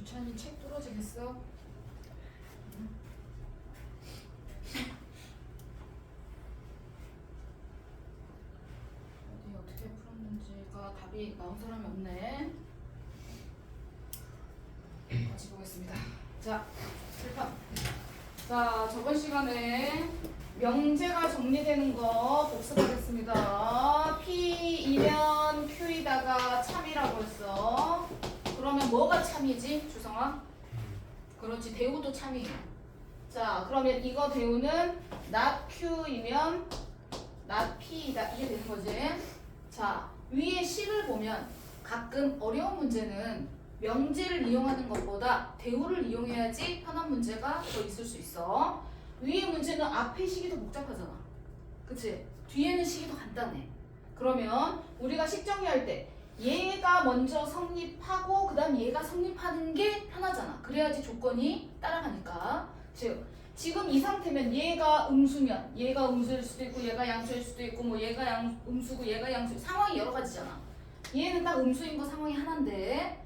유찬이 책 뚫어지겠어? 어디 어떻게 풀었는지가 답이 나온 사람이 없네. 같이 보겠습니다. 자, 7판. 자, 저번 시간에 명제가 정리되는 거 복습하겠습니다. P이면 Q이다가 참이라고 했어. 그러면 뭐가 참이지, 주성아? 그렇지, 대우도 참이에요. 자, 그러면 이거 대우는 not Q이면 not P이다. 이게 되는 거지. 자, 위에 식을 보면 가끔 어려운 문제는 명제를 이용하는 것보다 대우를 이용해야지 편한 문제가 더 있을 수 있어. 위에 문제는 앞에 식이 더 복잡하잖아. 그치? 뒤에는 식이 더 간단해. 그러면 우리가 식 정리할 때 얘가 먼저 성립하고 그 다음 얘가 성립하는 게 편하잖아. 그래야지 조건이 따라가니까. 즉 지금 이 상태면 얘가 음수면 얘가 음수일 수도 있고 얘가 양수일 수도 있고 뭐 얘가 음수고 얘가 양수, 상황이 여러 가지잖아. 얘는 딱 음수인 거 상황이 하나인데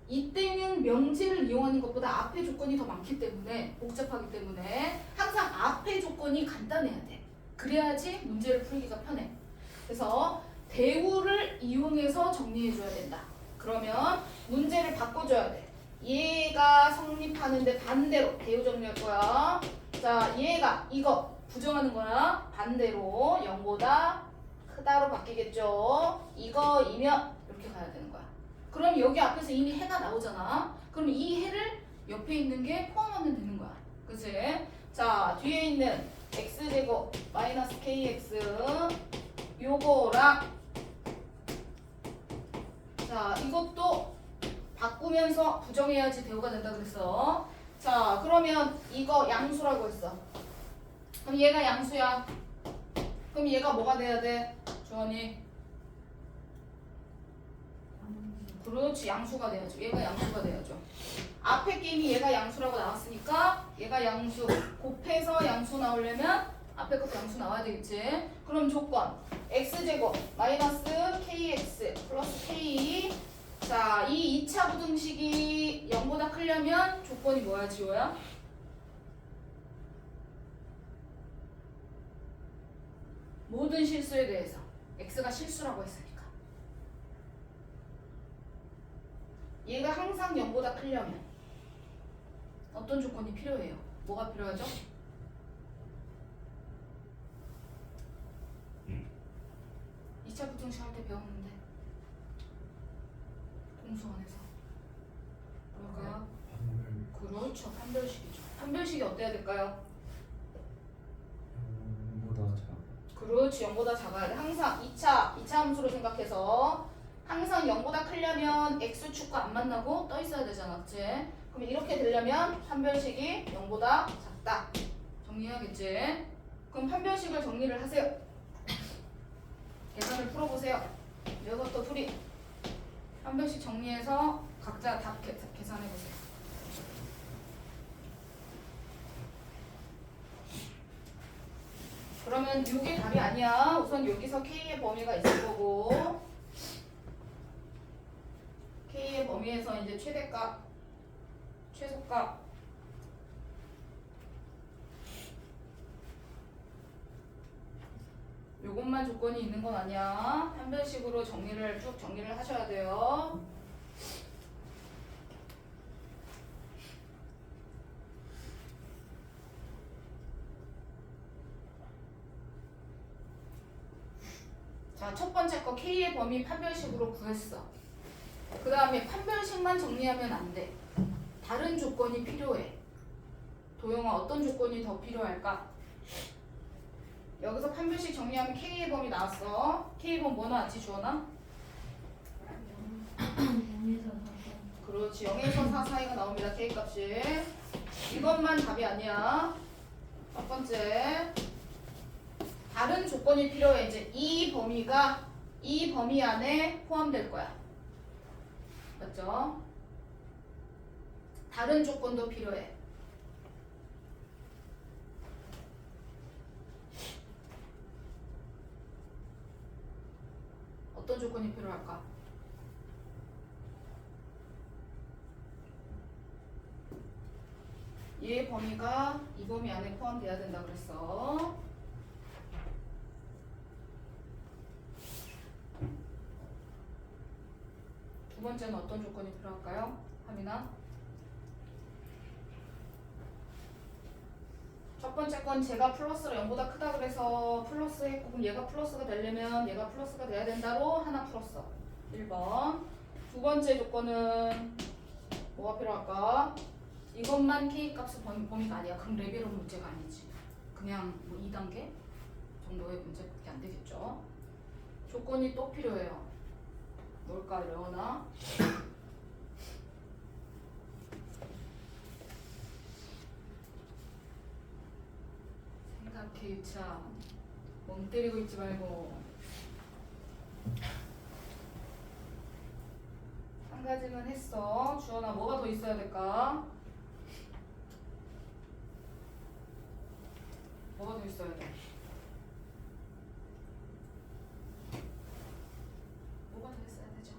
이때는 명제를 이용하는 것보다 앞에 조건이 더 많기 때문에 복잡하기 때문에 항상 앞에 조건이 간단해야 돼. 그래야지 문제를 풀기가 편해. 그래서 대우를 이용해서 정리해줘야 된다. 그러면 문제를 바꿔줘야 돼. 얘가 성립하는데 반대로 대우 정리할 거야. 자, 얘가 이거 부정하는 거야. 반대로 0보다 크다로 바뀌겠죠. 이거이면 이렇게 가야 되는 거야. 그럼 여기 앞에서 이미 해가 나오잖아. 그럼 이 해를 옆에 있는 게 포함하면 되는 거야. 그치? 자, 뒤에 있는 x제곱 마이너스 kx 요거랑 자, 이것도 바꾸면서 부정해야지 대우가 된다 그랬어. 자, 그러면 이거 양수라고 했어. 그럼 얘가 양수야. 그럼 얘가 뭐가 돼야 돼? 주원이. 그렇지, 양수가 돼야죠. 얘가 양수가 돼야죠. 앞에 게임이 얘가 양수라고 나왔으니까 얘가 양수 곱해서 양수 나오려면 앞에 것도 양수 나와야 되겠지. 그럼 조건 x제곱 마이너스 kx 플러스 k. 자, 이 2차 부등식이 0보다 크려면 조건이 뭐야, 지호야? 모든 실수에 대해서 x가 실수라고 했으니까 얘가 항상 0보다 크려면 어떤 조건이 필요해요? 뭐가 필요하죠? 2차 부등식 할 때 배웠는데 동수원에서 뭘까요? 그렇죠, 판별식이죠. 판별식이 어때야 될까요? 0보다 작아. 그렇지, 0보다 작아야 돼. 항상 2차 함수로 생각해서 항상 0보다 크려면 x축과 안 만나고 떠 있어야 되잖아. 그치? 그럼 이렇게 되려면 판별식이 0보다 작다. 정리해야겠지? 그럼 판별식을 정리를 하세요. 계산을 풀어보세요. 이것도 풀이. 판별식 정리해서 각자 답 계산해보세요. 그러면 이게 답이 아니야. 우선 여기서 K의 범위가 있을 거고 K의 범위에서 이제 최대값, 최소값 요것만 조건이 있는 건 아니야. 판별식으로 정리를 쭉 정리를 하셔야 돼요. 자, 첫 번째 거 K의 범위 판별식으로 구했어. 그 다음에 판별식만 정리하면 안 돼. 다른 조건이 필요해. 도영아, 어떤 조건이 더 필요할까? 여기서 판별식 정리하면 K의 범위 나왔어. K의 범위 뭐 나왔지, 주원아? 0에서 4. 그렇지, 0에서 4 사이가 나옵니다. K 값이. 이것만 답이 아니야. 첫 번째, 다른 조건이 필요해. 이제 이 범위가 이 범위 안에 포함될 거야. 맞죠? 다른 조건도 필요해. 어떤 조건이 필요할까? 얘 범위가 이 범위 안에 포함돼야 된다 그랬어. 두 번째는 어떤 조건이 필요할까요? 하민아? 첫 번째 건 제가 플러스로 0보다 크다 그래서 플러스 했고, 그럼 얘가 플러스가 되려면 얘가 플러스가 돼야 된다로 하나 풀었어. 1번. 두 번째 조건은 뭐가 필요할까? 이것만 K 값의 범위가 아니야. 그럼 레벨업 문제가 아니지. 그냥 뭐 2단계 정도의 문제밖에 안 되겠죠. 조건이 또 필요해요. 뭘까, 레오나? 생각해, 유차. 멍 때리고 있지 말고. 한 가지는 했어. 주원아, 뭐가 더 있어야 될까? 뭐가 더 있어야 돼? 뭐가 더 있어야 되죠?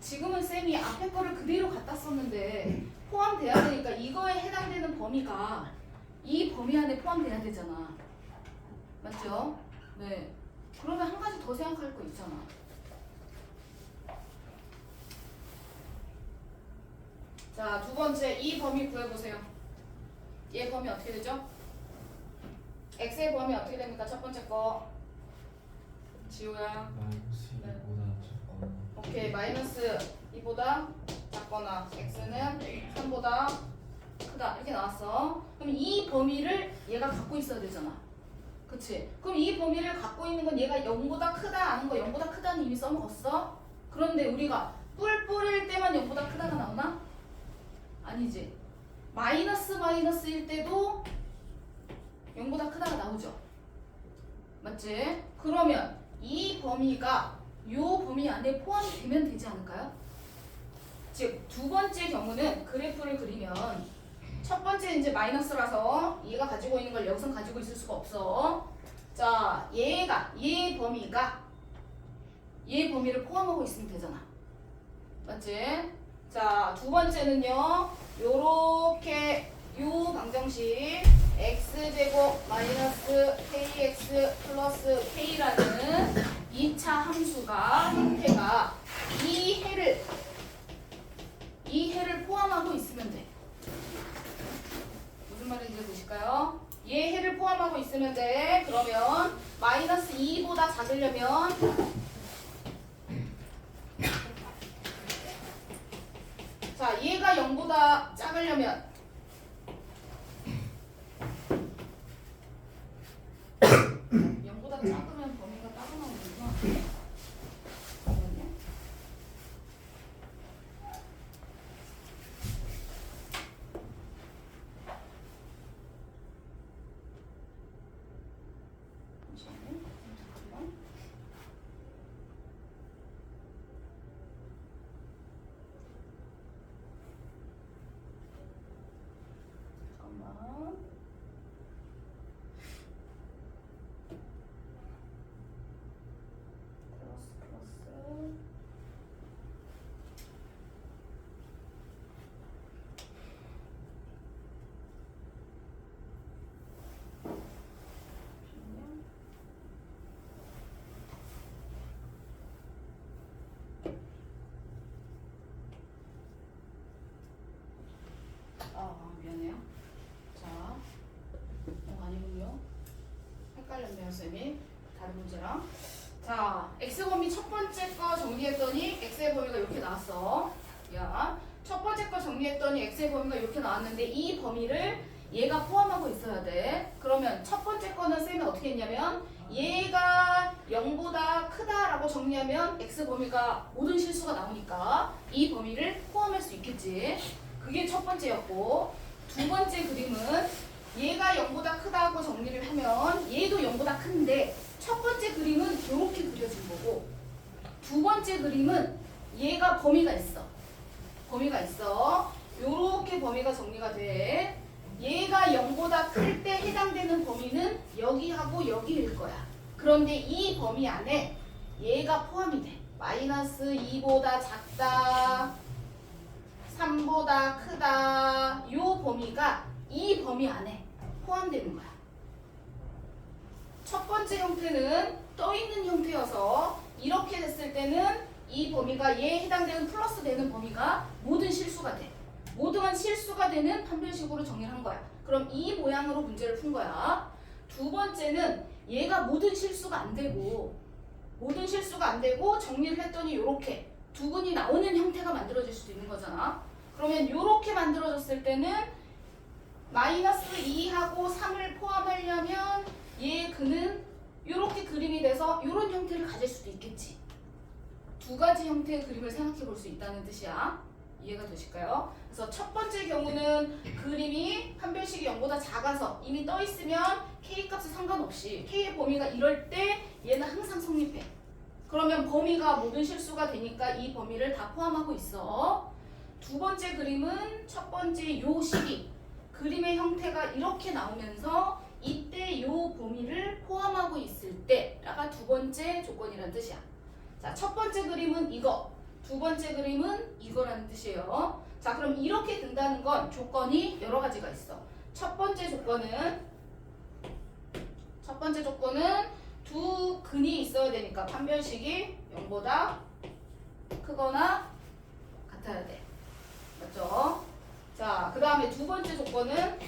지금은 쌤이 앞에 거를 그대로 갖다 썼는데 포함돼야 되니까 이거에 해당되는 범위가 이 범위 안에 포함돼야 되잖아. 맞죠? 네. 그러면 한 가지 더 생각할 거 있잖아. 자, 두 번째 이 범위 구해보세요. 얘 범위 어떻게 되죠? x의 범위 어떻게 됩니까? 첫 번째 거. 지우야. 마이너스 2보다 작거나. 오케이. 마이너스 2보다 작거나 x는 3보다 크다. 이렇게 나왔어. 그럼 이 범위를 얘가 갖고 있어야 되잖아. 그치? 그럼 이 범위를 갖고 있는 건 얘가 0보다 크다 아는 거 0보다 크다는 이미 써먹었어? 그런데 우리가 뿔 뿌릴 때만 0보다 크다가 나오나? 아니지. 마이너스일 때도 0보다 크다가 나오죠. 맞지? 그러면 이 범위가 이 범위 안에 포함이 되면 되지 않을까요? 즉, 두 번째 경우는 그래프를 그리면 첫 번째 이제 마이너스라서 얘가 가지고 있는 걸 여기서 가지고 있을 수가 없어. 자, 얘 범위가 얘 범위를 포함하고 있으면 되잖아. 맞지? 자, 두 번째는요. 요렇게 요 방정식 x제곱 마이너스 kx 플러스 k라는 2차 함수가 형태가 이 해를 포함하고 있으면 돼. 무슨 말인지 보실까요? 얘 해를 포함하고 있으면 돼. 그러면 마이너스 2보다 작으려면 자, 얘가 0보다 작으려면 0보다 작으면 범위가 따로 나오는구나. 잠깐만요. 잠깐만. 플러스 미안해요. 자, 아니군요. 헷갈렸네요, 쌤이. 다른 문제랑. 자, x범위 첫 번째 거 정리했더니 x의 범위가 이렇게 나왔어. 야, 첫 번째 거 정리했더니 x의 범위가 이렇게 나왔는데 이 범위를 얘가 포함하고 있어야 돼. 그러면 첫 번째 거는 쌤이 어떻게 했냐면 얘가 0보다 크다라고 정리하면 x 범위가 모든 실수가 나오니까 이 범위를 포함할 수 있겠지. 그게 첫 번째였고, 두 번째 그림은 얘가 0보다 크다고 정리를 하면 얘도 0보다 큰데 첫 번째 그림은 이렇게 그려진 거고, 두 번째 그림은 얘가 범위가 있어. 요렇게 범위가 정리가 돼. 얘가 0보다 클 때 해당되는 범위는 여기하고 여기일 거야. 그런데 이 범위 안에 얘가 포함이 돼. 마이너스 2보다 작다, 3보다 크다. 요 범위가 이 범위 안에 포함되는 거야. 첫 번째 형태는 떠있는 형태여서 이렇게 됐을 때는 이 범위가 얘에 해당되는 플러스 되는 범위가 모든 실수가 돼. 모든 실수가 되는 판별식으로 정의를 한 거야. 그럼 이 모양으로 문제를 푼 거야. 두 번째는 얘가 모든 실수가 안 되고 정리를 했더니 이렇게 두근이 나오는 형태가 만들어질 수도 있는 거잖아. 그러면 이렇게 만들어졌을 때는 마이너스 2하고 3을 포함하려면 얘의 근은 이렇게 그림이 돼서 이런 형태를 가질 수도 있겠지. 두 가지 형태의 그림을 생각해 볼 수 있다는 뜻이야. 이해가 되실까요? 그래서 첫 번째 경우는 그림이 판별식이 0보다 작아서 이미 떠 있으면 K값에 상관없이 K의 범위가 이럴 때 얘는 항상 성립해. 그러면 범위가 모든 실수가 되니까 이 범위를 다 포함하고 있어. 두 번째 그림은 첫 번째 요 식이 그림의 형태가 이렇게 나오면서 이때 요 범위를 포함하고 있을 때가 두 번째 조건이라는 뜻이야. 자, 첫 번째 그림은 이거, 두 번째 그림은 이거라는 뜻이에요. 자, 그럼 이렇게 된다는 건 조건이 여러 가지가 있어. 첫 번째 조건은 두 근이 있어야 되니까 판별식이 0보다 크거나 같아야 돼. 맞죠? 자, 그 다음에 두 번째 조건은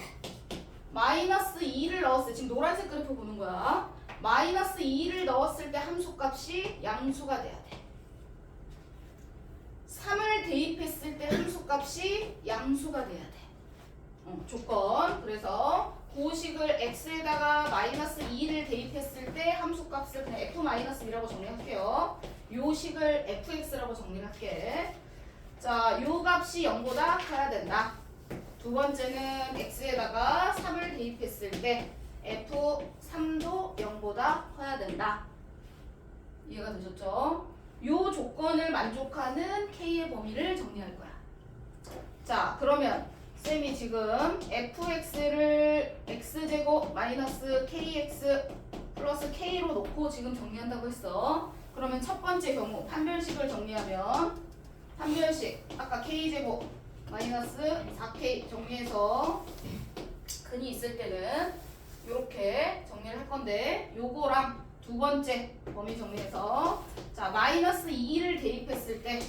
마이너스 2를 넣었을 때, 지금 노란색 그래프 보는 거야. 마이너스 2를 넣었을 때 함수값이 양수가 돼야 돼. 3을 대입했을 때 함수값이 양수가 돼야 돼. 조건. 그래서 고식을 x에다가 마이너스 2를 대입했을 때 함수값을 그냥 f-1이라고 정리할게요. 요 식을 fx라고 정리할게. 자, 요 값이 0보다 커야 된다. 두 번째는 x에다가 3을 대입했을 때 f3도 0보다 커야 된다. 이해가 되셨죠? 요 조건을 만족하는 k의 범위를 정리할 거야. 자, 그러면 쌤이 지금 fx를 x제곱 마이너스 kx 플러스 k로 놓고 지금 정리한다고 했어. 그러면 첫 번째 경우 판별식을 정리하면 판별식 아까 k제곱 마이너스 4k 정리해서 근이 있을 때는 이렇게 정리를 할 건데 요거랑 두 번째 범위 정리해서 자 마이너스 2를 대입했을 때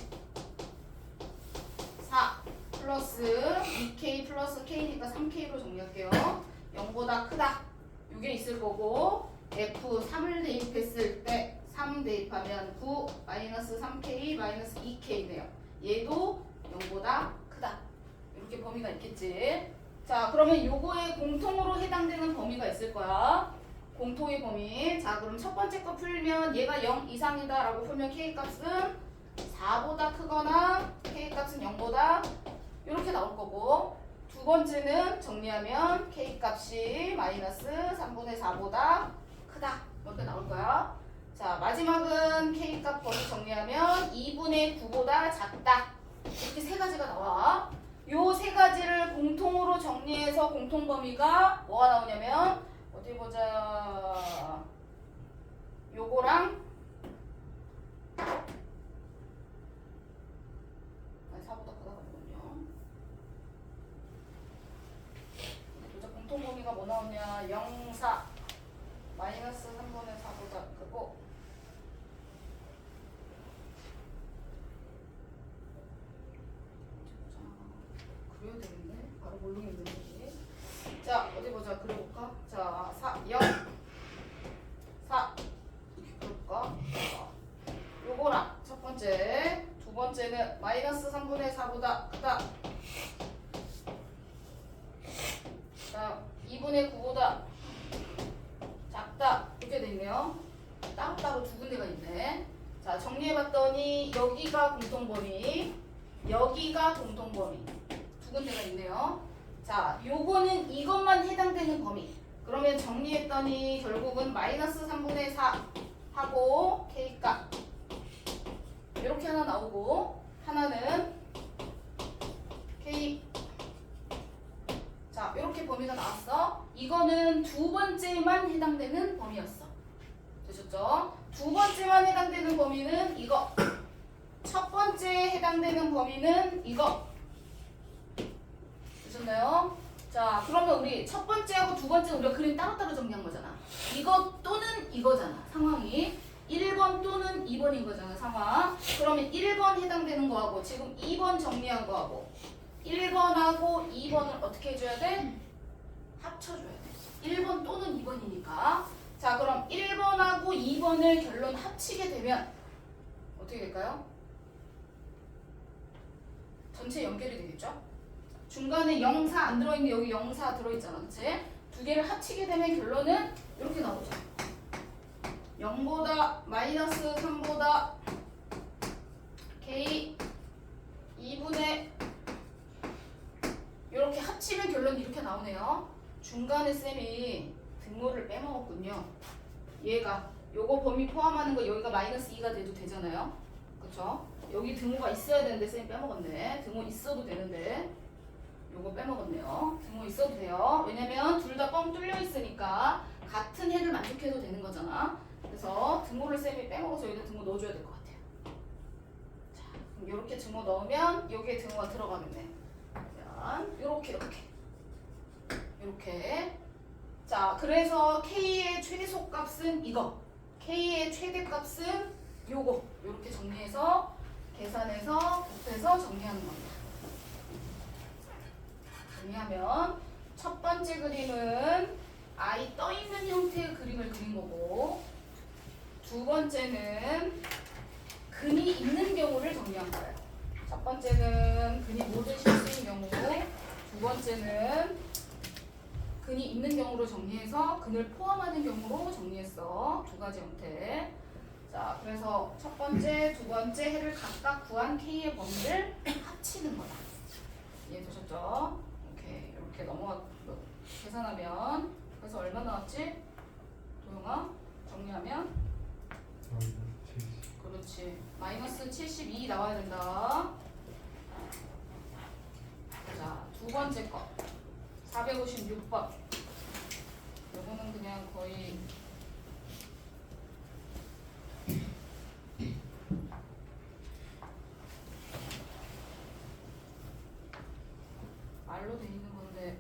4 플러스 2k 플러스 k니까 3k로 정리할게요. 0보다 크다. 이게 있을 거고 f3을 대입했을 때 3 대입하면 9 마이너스 3k 마이너스 2k네요. 얘도 0보다 크다. 이렇게 범위가 있겠지. 자 그러면 요거에 공통으로 해당되는 범위가 있을 거야. 공통의 범위. 자 그럼 첫 번째 거 풀면 얘가 0 이상이다 라고 풀면 k값은 4보다 크거나 k값은 0보다 이렇게 나올 거고 두 번째는 정리하면 k값이 마이너스 3분의 4보다 크다 이렇게 나올 거야. 자 마지막은 k값 범위 정리하면 2분의 9보다 작다. 이렇게 세 가지가 나와. 요 세 가지를 공통으로 정리해서 공통 범위가 뭐가 나오냐면 어디 보자. 요거랑 4보다 크다 그러거든요. 보자. 공통 범위가 뭐 나오냐. 0, 4 마이너스 3분의 4보다 크고 그려야 되겠네. 바로 모르겠는데. 자 어디 보자. 그려볼까? 자 4, 0 4 이렇게 그려볼까? 요거랑 첫 번째 두 번째는 마이너스 3분의 4보다 크다. 자 2분의 9보다 작다. 이렇게 돼 있네요. 따로따로 두 군데가 있네. 자 정리해봤더니 여기가 공통범위 여기가 공통범위 두 군데가 있네요. 자 요거는 이것만 해당되는 범위. 그러면 정리했더니 결국은 마이너스 3분의 4 하고 k값 이렇게 하나 나오고 하나는 k 자 이렇게 범위가 나왔어. 이거는 두 번째만 해당되는 범위였어. 되셨죠? 두 번째만 해당되는 범위는 이거. 첫 번째에 해당되는 범위는 이거. 됐나요? 자, 그러면 우리 첫 번째하고 두 번째 우리가 그림 따로따로 정리한 거잖아. 이거 또는 이거잖아, 상황이. 1번 또는 2번인 거잖아, 상황. 그러면 1번 해당되는 거하고 지금 2번 정리한 거하고 1번하고 2번을 어떻게 해줘야 돼? 합쳐줘야 돼. 1번 또는 2번이니까. 자, 그럼 1번하고 2번을 결론 합치게 되면 어떻게 될까요? 전체 연결이 되겠죠? 중간에 0, 4 안 들어있는데 여기 0, 4 들어있잖아, 그치? 두 개를 합치게 되면 결론은 이렇게 나오죠. 0보다 마이너스 3보다 k 2분의 이렇게 합치면 결론이 이렇게 나오네요. 중간에 쌤이 등호를 빼먹었군요. 얘가 요거 범위 포함하는 거 여기가 마이너스 2가 돼도 되잖아요. 그쵸? 여기 등호가 있어야 되는데 쌤이 빼먹었네. 등호 있어도 되는데 요거 빼먹었네요. 등호 있어도 돼요. 왜냐면 둘 다 뻥 뚫려 있으니까 같은 해를 만족해도 되는 거잖아. 그래서 등호를 쌤이 빼먹어서 여기다 등호 넣어줘야 될 것 같아요. 자, 그럼 이렇게 등호 넣으면 여기에 등호가 들어가겠네. 이렇게 자, 그래서 K의 최소값은 이거, K의 최대값은 요거, 이렇게 정리해서 계산해서 곱해서 정리하는 겁니다. 정리하면 첫 번째 그림은 I 떠있는 형태의 그림을 그린 거고, 두 번째는 근이 있는 경우를 정리한 거예요. 첫 번째는 근이 모든 실수인 경우, 두 번째는 근이 있는 경우로 정리해서 근을 포함하는 경우로 정리했어. 두 가지 형태. 자, 그래서 첫 번째, 두 번째 해를 각각 구한 K의 범위를 합치는 거다. 이해되셨죠? 오케이. 이렇게 계산하면 그래서 얼마 나왔지? 도영아? 정리하면? 그렇지. 마이너스 72 나와야 된다. 자, 두 번째 거. 456번. 요거는 그냥 거의 말로 돼 있는 건데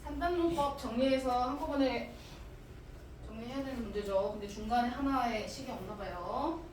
삼단문법 정리해서 한꺼번에 정리해야 되는 문제죠. 근데 중간에 하나의 식이 없나 봐요.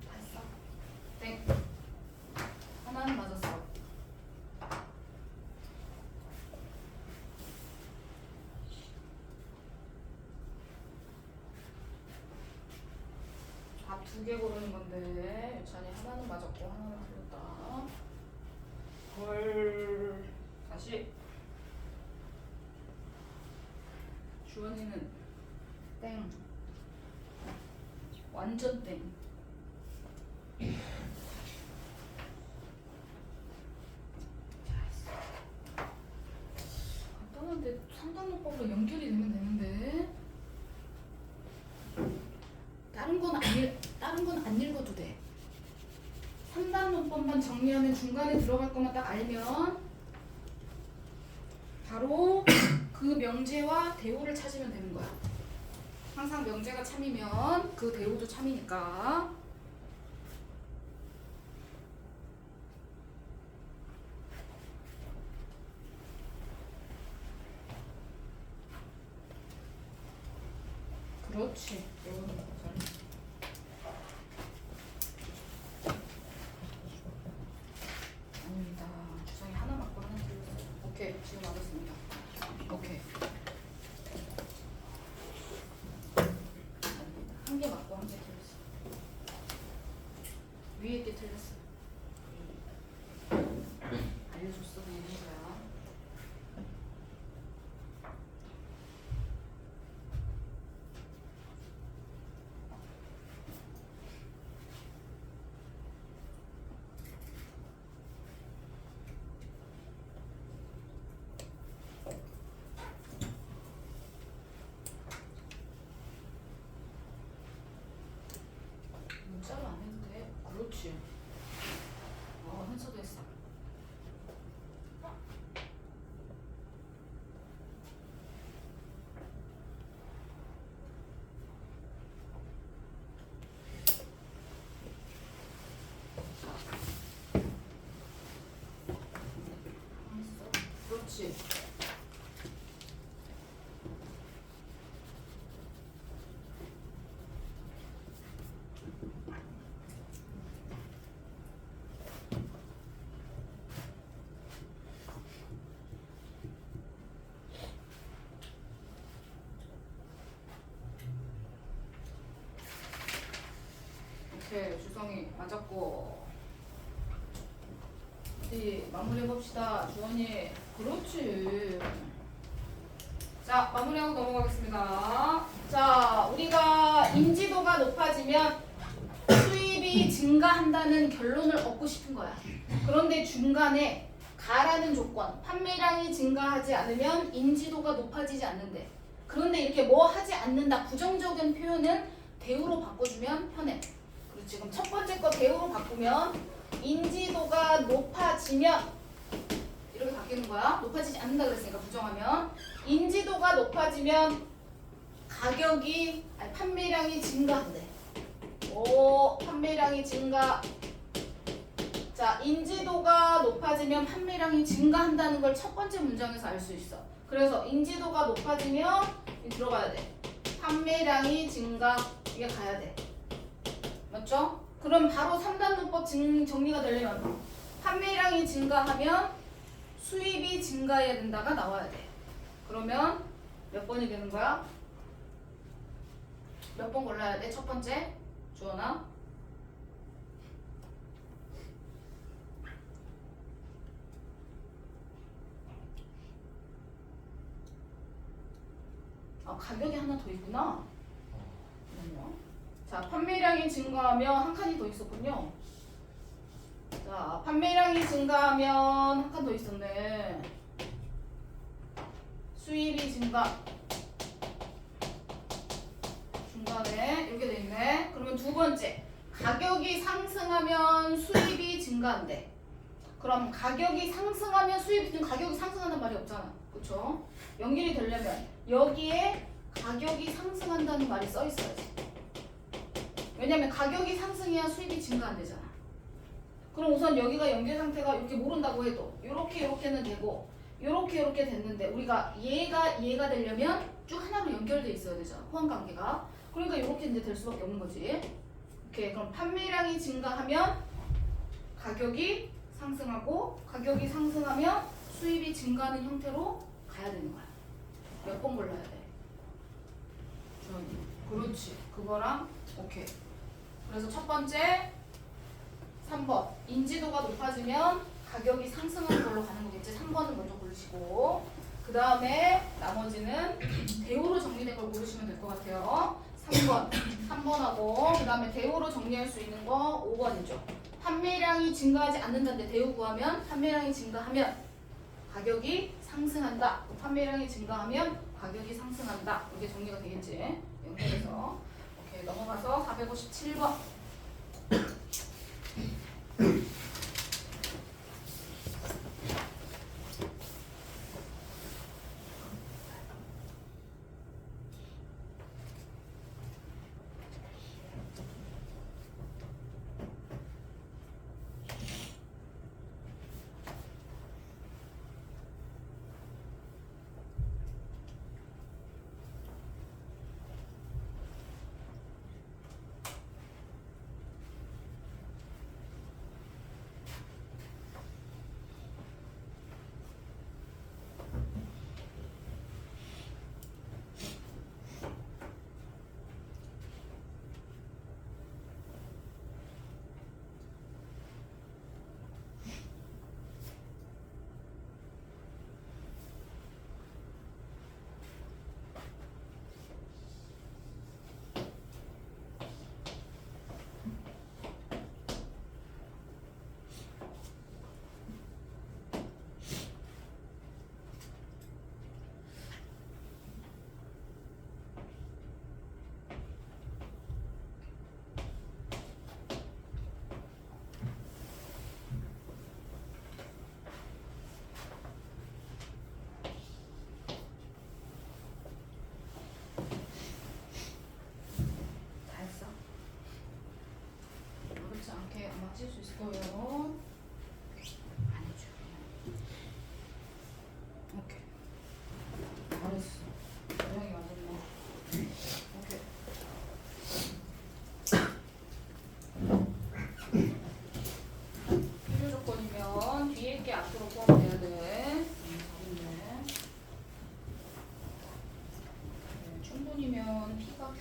봤어? 땡. 하나는 맞았어. 답 두 개 고르는 건데 유찬이 하나는 맞았고 하나는 틀렸다. 헐. 다시. 주원이는 땡. 완전 땡. 간단한데 삼단문법으로 연결이 되면 되는데 다른 건 안 읽어도 돼. 삼단문법만 정리하면 중간에 들어갈 것만 딱 알면 바로 그 명제와 대우를 찾으면 되는 거야. 항상 명제가 참이면 그 대우도 참이니까. 그렇지. 아닙니다. 주성이 하나 맞고 하나 틀렸어요. 오케이, 지금 맞았습니다. 오케이. 한 개 맞고 한 개 틀렸어. 위에 게 틀렸어. 알려줬어, 그냥 이런 거야. 문자로 안 해도 돼. 그렇지. 현서도 했어. 했어. 그렇지. 오케이, 주성이 맞았고. 어디 마무리해 봅시다. 주원이. 그렇지. 자, 마무리하고 넘어가겠습니다. 자, 우리가 인지도가 높아지면 수입이 증가한다는 결론을 얻고 싶은 거야. 그런데 중간에 가라는 조건, 판매량이 증가하지 않으면 인지도가 높아지지 않는데. 그런데 이렇게 뭐 하지 않는다, 부정적인 표현은 대우로 바꿔주면 편해. 그리고 지금 첫 번째 거 대우로 바꾸면 인지도가 높아지면 이렇게 바뀌는 거야. 높아지지 않는다 그랬으니까 부정하면. 인지도가 높아지면 가격이, 아니 판매량이 증가한대. 오, 판매량이 증가. 자, 인지도가 높아지면 판매량이 증가한다는 걸 첫 번째 문장에서 알 수 있어. 그래서 인지도가 높아지면 들어가야 돼. 판매량이 증가, 이게 가야 돼. 맞죠? 그럼 바로 3단 문법 정리가 되려면 판매량이 증가하면 수입이 증가해야 된다가 나와야 돼. 그러면 몇 번이 되는 거야? 몇 번 골라야 돼? 첫 번째 주원아. 아, 가격이 하나 더 있구나. 잠깐만요. 자, 판매량이 증가하면 한 칸이 더 있었군요. 자, 판매량이 증가하면 한 칸 더 있었네. 수입이 증가. 중간에 이렇게 돼 있네. 그러면 두 번째, 가격이 상승하면 수입이 증가한대. 그럼 가격이 상승하면 수입이 증가, 가격이 상승한다는 말이 없잖아. 그쵸? 연결이 되려면 여기에 가격이 상승한다는 말이 써 있어야지. 왜냐면 가격이 상승해야 수입이 증가 안 되잖아. 그럼 우선 여기가 연결 상태가 이렇게 모른다고 해도 이렇게는 되고 이렇게 됐는데 우리가 얘가 되려면 쭉 하나로 연결돼 있어야 되잖아. 호환 관계가. 그러니까 이렇게 이제 될 수밖에 없는 거지. 오케이, 그럼 판매량이 증가하면 가격이 상승하고 가격이 상승하면 수입이 증가하는 형태로 가야 되는 거야. 몇 번 골라야 돼? 그렇지. 그거랑 오케이. 그래서 첫 번째 3번 인지도가 높아지면 가격이 상승하는 걸로 가는 거겠지. 3번은 먼저 고르시고 그 다음에 나머지는 대우로 정리된 걸 고르시면 될 것 같아요. 3번하고 그 다음에 대우로 정리할 수 있는 거 5번이죠. 판매량이 증가하지 않는다는데 대우 구하면 판매량이 증가하면 가격이 상승한다. 판매량이 증가하면 가격이 상승한다. 이게 정리가 되겠지. 연결해서. 오케이, 넘어가서 457번.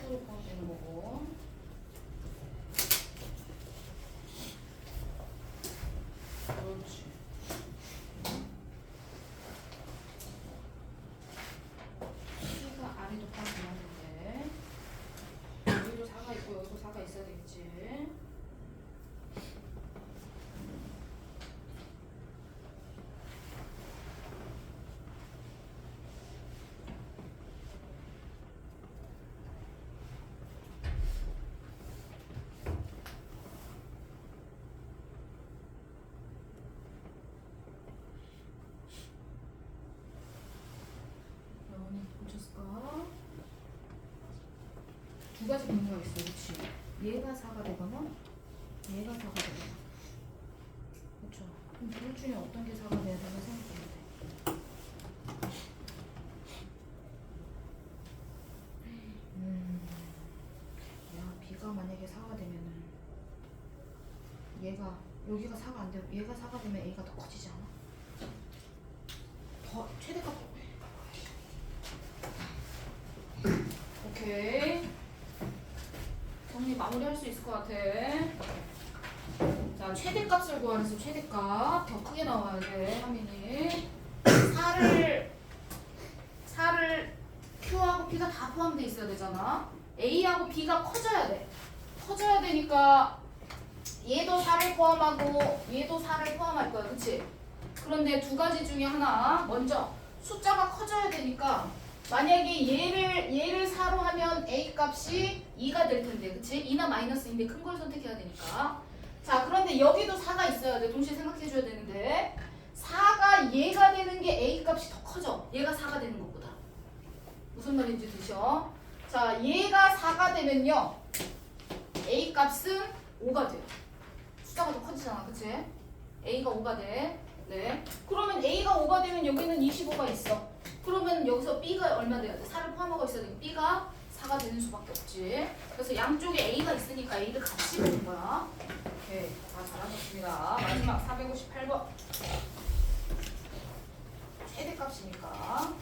최대로 포함되는 거고. 그렇지. P가 아래도 포함되는데 여기도 4가 있고 여기도 4가 있어야 되겠지. 여운이 보셨을까? 두 가지 경우가 있어, 그렇지? 얘가 4가 되거나 얘가 4가 되거나, 그렇죠? 그럼 둘 중에 어떤 게 4가 돼야 되나 생각해야 돼. 야, B가 만약에 4가 되면은 얘가 여기가 4가 안 되고 얘가 4가 되면 A가 더 커지지 않아? 더 최대값. 오케이. 정리 마무리할 수 있을 것 같아. 자, 최대값을 구하면서 최대값 더 크게 나와야 돼, 하민이. 4를 Q하고 P가 다 포함되어 있어야 되잖아. A하고 B가 커져야 돼. 커져야 되니까 얘도 4를 포함하고 얘도 4를 포함할 거야, 그치? 그런데 두 가지 중에 하나, 먼저 숫자가 커져야 되니까 만약에 얘를 4로 하면 A 값이 2가 될 텐데, 그치? 2나 마이너스인데 큰 걸 선택해야 되니까. 자, 그런데 여기도 4가 있어야 돼. 동시에 생각해 줘야 되는데 4가 얘가 되는 게 A 값이 더 커져. 얘가 4가 되는 것보다. 무슨 말인지 드셔. 자, 얘가 4가 되면요 A 값은 5가 돼요. 숫자가 더 커지잖아, 그치? A가 5가 돼. 네. 그러면 A가 5가 되면 여기는 25가 있어. 그러면 여기서 B가 얼마 돼야 돼? 4를 포함하고 있어야 돼. B가 4가 되는 수밖에 없지. 그래서 양쪽에 A가 있으니까 A를 같이 보는 거야. 오케이. 다 잘하셨습니다. 마지막 458번. 최대값이니까.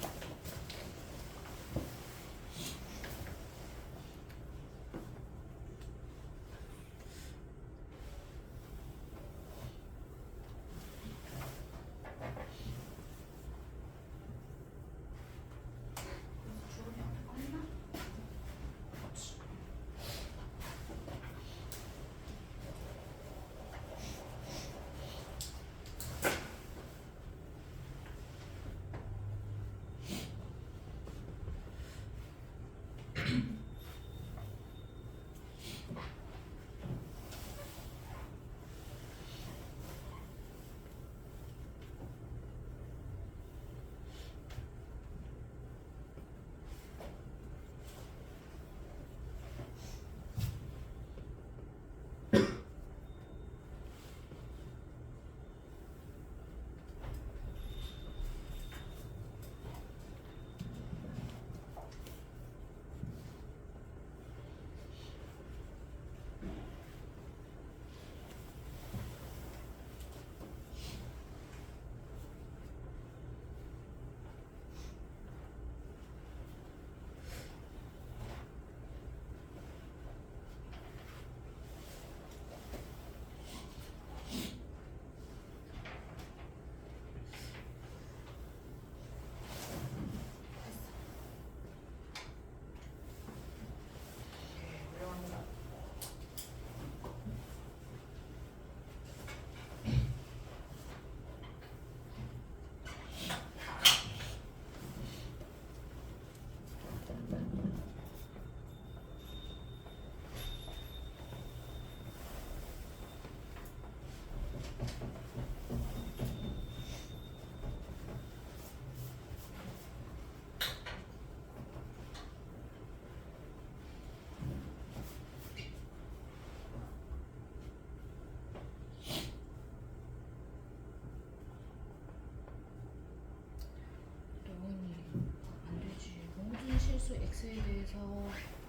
실수 x에 대해서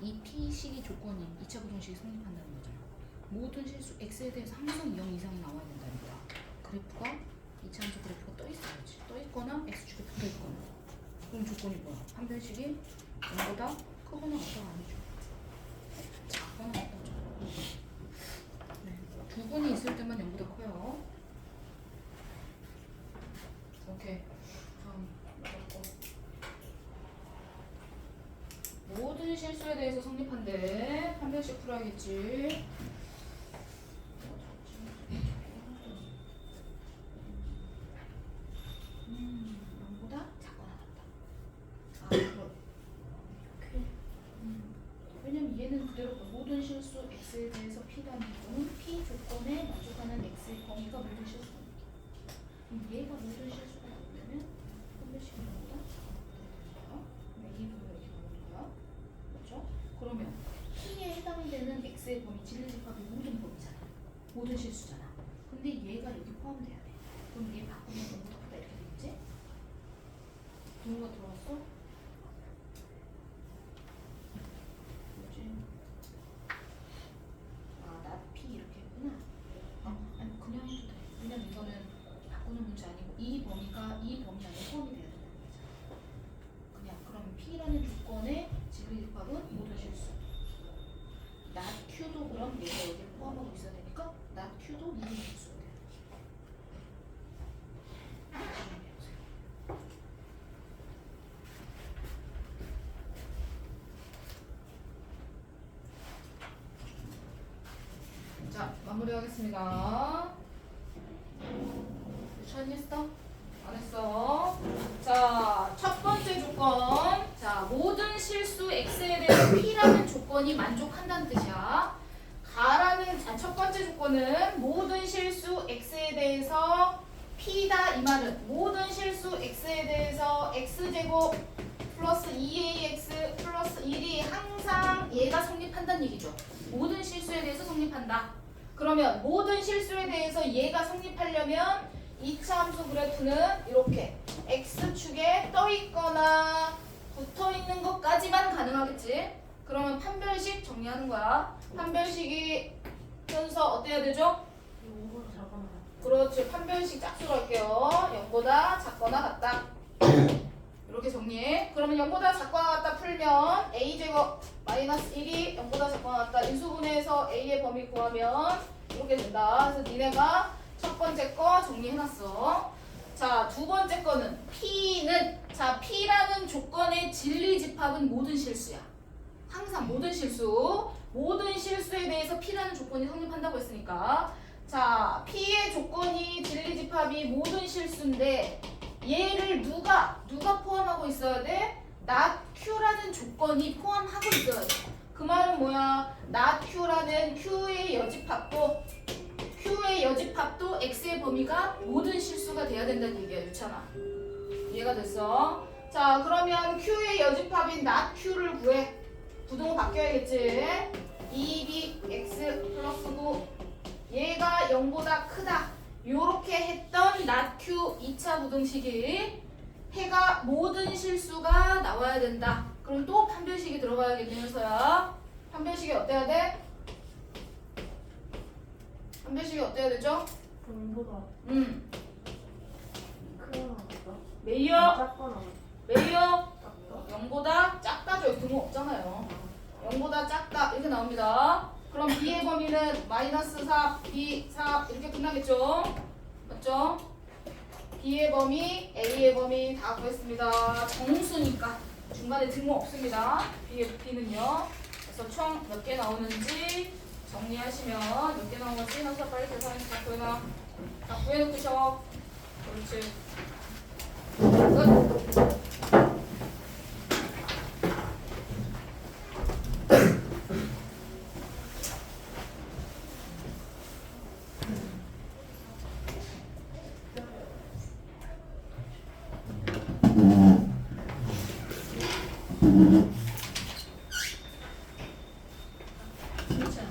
이 p식이 조건이 2차 부등식이 성립한다는 거죠. 모든 실수 x에 대해서 항상 0 이상이 나와야 된다니까. 그래프가 2차 함수 그래프가 떠 있어야지. 떠 있거나 x축에 붙어 있거나. 그럼 조건이 뭐야? 판별식이 0보다 크거나 같다가 아니죠. 돼. 판별식 풀어야겠지. 보다 작거나 같다. 아, 그럼. 왜냐면 얘는 그대로 모든 실수 x에 대해서 p라는 거는 p 조건에 만족하는 x의 범위가 모든 실수입니다. 그럼 얘가 모든 실수가 나오려면 판별식이 나오다. 이 부분 이렇게 나오는 거야. 그렇죠? 그러면 p에 해당이 되는 x의 범위 진리집합이 모든 범위잖아. 모든 실수잖아. 근데 얘가 여기 포함돼야 돼. 그럼 얘 바꾸면 너무 덥다 이렇게 되겠지? 동호가 들어왔어? 뭐지? 아, 나 P 이렇게 했구나. 아니 그냥 해도 돼. 왜냐면 이거는 바꾸는 문제 아니고 이 범위가 이 범위 안에 포함이 돼야 된다는 거잖아. 그냥 그럼 P라는 조건의 진리집합은 모든 실수. not Q도 그럼 얘가 여기에 포함하고 있어야 되니까 not Q도 모든 실수가 돼요. 자, 마무리하겠습니다. 유찬했어? 안 했어? 자, 첫 번째 조건. 자, 모든 실수 x에 대해 p라는 조건이 만족한다는 뜻이야. 첫 번째 조건은 모든 실수 x에 대해서 p다 이 말은 모든 실수 x에 대해서 x제곱 플러스 2ax 플러스 1이 항상 얘가 성립한다는 얘기죠. 모든 실수에 대해서 성립한다. 그러면 모든 실수에 대해서 얘가 성립하려면 이차 함수 그래프는 이렇게 x축에 떠 있거나 붙어 있는 것까지만 가능하겠지. 그러면 판별식 정리하는 거야. 판별식이 현서 어때야 되죠? 그렇지. 판별식 짝수로 할게요. 0보다 작거나 같다. 이렇게 정리해. 그러면 0보다 작거나 같다 풀면 a제곱 마이너스 1이 0보다 작거나 같다. 인수분해해서 a의 범위 구하면 이렇게 된다. 그래서 니네가 첫 번째 거 정리해놨어. 자, 두 번째 거는 p는 자 p라는 조건의 진리집합은 모든 실수야. 항상 모든 실수. 모든 실수에 대해서 p라는 조건이 성립한다고 했으니까 자 p의 조건이 진리집합이 모든 실수인데 얘를 누가 포함하고 있어야 돼? not q라는 조건이 포함하고 있어야 돼. 그 말은 뭐야? not q라는 q의 여집합도 x의 범위가 모든 실수가 돼야 된다는 얘기야. 유찬아. 이해가 됐어? 자 그러면 q의 여집합인 not q를 구해. 부동호 바뀌어야겠지. 2bx 플러스 9 얘가 0보다 크다. 요렇게 했던 not q 2차 부등식이 해가 모든 실수가 나와야 된다. 그럼 또 판별식이 들어가야겠네요서야. 판별식이 어때야 돼? 판별식이 어때야 되죠? 보다 메이어 작거나 메이어 작다. 0보다 작다죠. 등호 없잖아요. 0보다 작다 이렇게 나옵니다. 그럼 b의 범위는 마이너스 4, b 4 이렇게 끝나겠죠? 맞죠? b의 범위, a의 범위 다 구했습니다. 정수니까 중간에 등호 없습니다. b는요. 그래서 총 몇 개 나오는지 정리하시면 몇 개 나오는지 나서 빨리 계산해서 다 구해놔. 다 구해놓고 쉬어. 그렇지. 끝. 괜찮아.